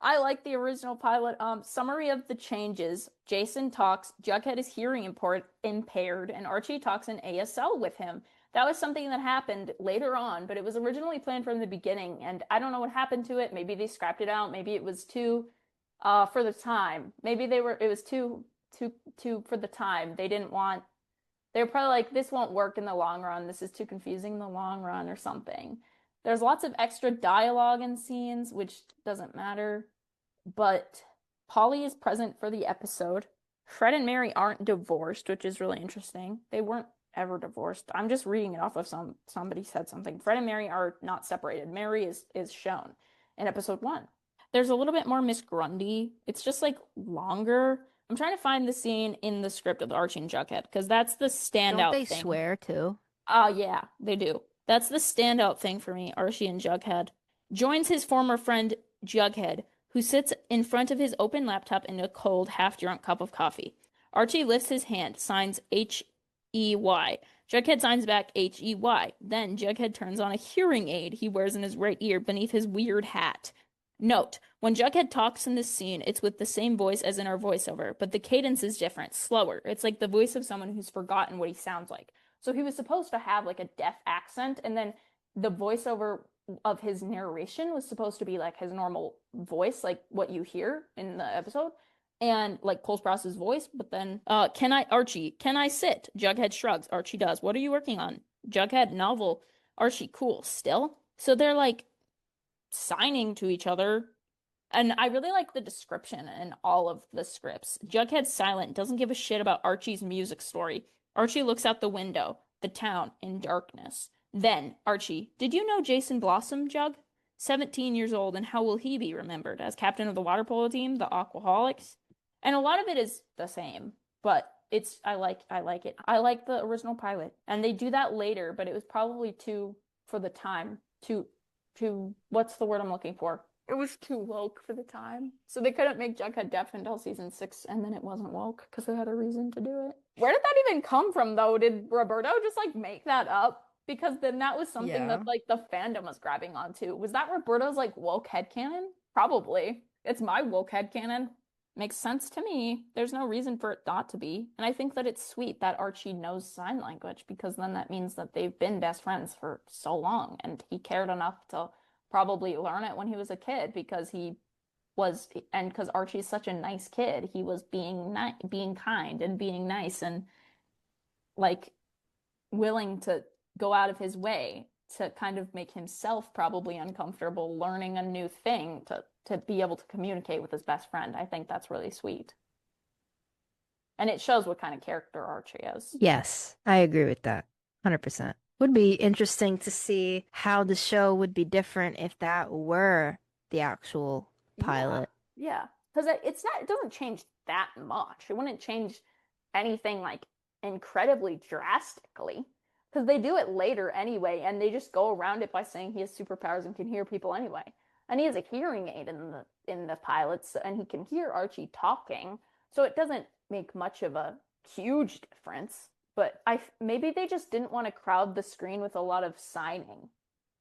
I like the original pilot. Summary of the changes. Jason talks, Jughead is hearing impaired, and Archie talks in ASL with him. That was something that happened later on, but it was originally planned from the beginning, and I don't know what happened to it. Maybe they scrapped it out. Maybe it was too, for the time. Maybe it was too, for the time. They were probably like, this won't work in the long run. This is too confusing in the long run or something. There's lots of extra dialogue in scenes, which doesn't matter. But Polly is present for the episode. Fred and Mary aren't divorced, which is really interesting. They weren't ever divorced. I'm just reading it off of somebody said something. Fred and Mary are not separated. Mary is shown in episode 1. There's a little bit more Miss Grundy. It's just like longer. I'm trying to find the scene in the script of Archie and Jughead because that's the Don't standout they thing. swear too? Yeah, they do. That's the standout thing for me. Archie and Jughead joins his former friend Jughead, who sits in front of his open laptop in a cold, half-drunk cup of coffee. Archie lifts his hand, signs H-E-Y. Jughead signs back H-E-Y. Then Jughead turns on a hearing aid he wears in his right ear beneath his weird hat. Note, when Jughead talks in this scene, it's with the same voice as in our voiceover, but the cadence is different, slower. It's like the voice of someone who's forgotten what he sounds like. So he was supposed to have like a deaf accent, and then the voiceover of his narration was supposed to be like his normal voice, like what you hear in the episode, and like Cole Sprouse's voice. But then, Archie, can I sit? Jughead shrugs. Archie does. What are you working on? Jughead, novel. Archie, cool. Still? So they're like signing to each other. And I really like the description in all of the scripts. Jughead's silent, doesn't give a shit about Archie's music story. Archie looks out the window, the town in darkness. Then, Archie, did you know Jason Blossom, Jug? 17 years old, and how will he be remembered? As captain of the water polo team, the Aquaholics? And a lot of it is the same, but I like it. I like the original pilot. And they do that later, but it was probably too, for the time, too, what's the word I'm looking for? It was too woke for the time. So they couldn't make Jughead deaf until season 6, and then it wasn't woke because they had a reason to do it. Where did that even come from, though? Did Roberto just like make that up? Because then that was something that Yeah. like the fandom was grabbing onto. Was that Roberto's like woke headcanon? Probably. It's my woke headcanon. Makes sense to me. There's no reason for it not to be. And I think that it's sweet that Archie knows sign language because then that means that they've been best friends for so long and he cared enough to probably learn it when he was a kid because he was and because Archie's such a nice kid, he was being kind and being nice and like willing to go out of his way to kind of make himself probably uncomfortable learning a new thing to be able to communicate with his best friend. I think that's really sweet. And it shows what kind of character Archie is. Yes, I agree with that. 100%. Would be interesting to see how the show would be different if that were the actual Yeah. pilot. Yeah. Because it doesn't change that much. It wouldn't change anything like incredibly drastically. Because they do it later anyway, and they just go around it by saying he has superpowers and can hear people anyway. And he has a hearing aid in the pilots, and he can hear Archie talking. So it doesn't make much of a huge difference. But maybe they just didn't want to crowd the screen with a lot of signing.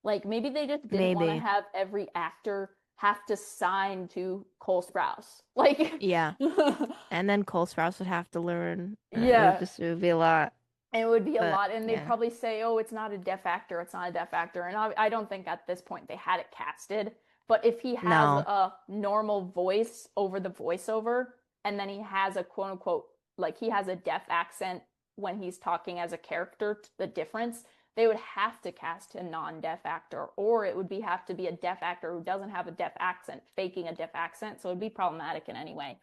Like maybe they just didn't want to Maybe. have every actor have to sign to Cole Sprouse. Like, Yeah. And then Cole Sprouse would have to learn. yeah, It would be a lot. it would be a But lot. And they'd yeah. probably say, oh, it's not a deaf actor. It's not a deaf actor. And I don't think at this point they had it casted. But if he has No. a normal voice over the voiceover, and then he has a quote unquote, like he has a deaf accent when he's talking as a character, the difference, they would have to cast a non-deaf actor, or it would have to be a deaf actor who doesn't have a deaf accent, faking a deaf accent. So it'd be problematic in any way.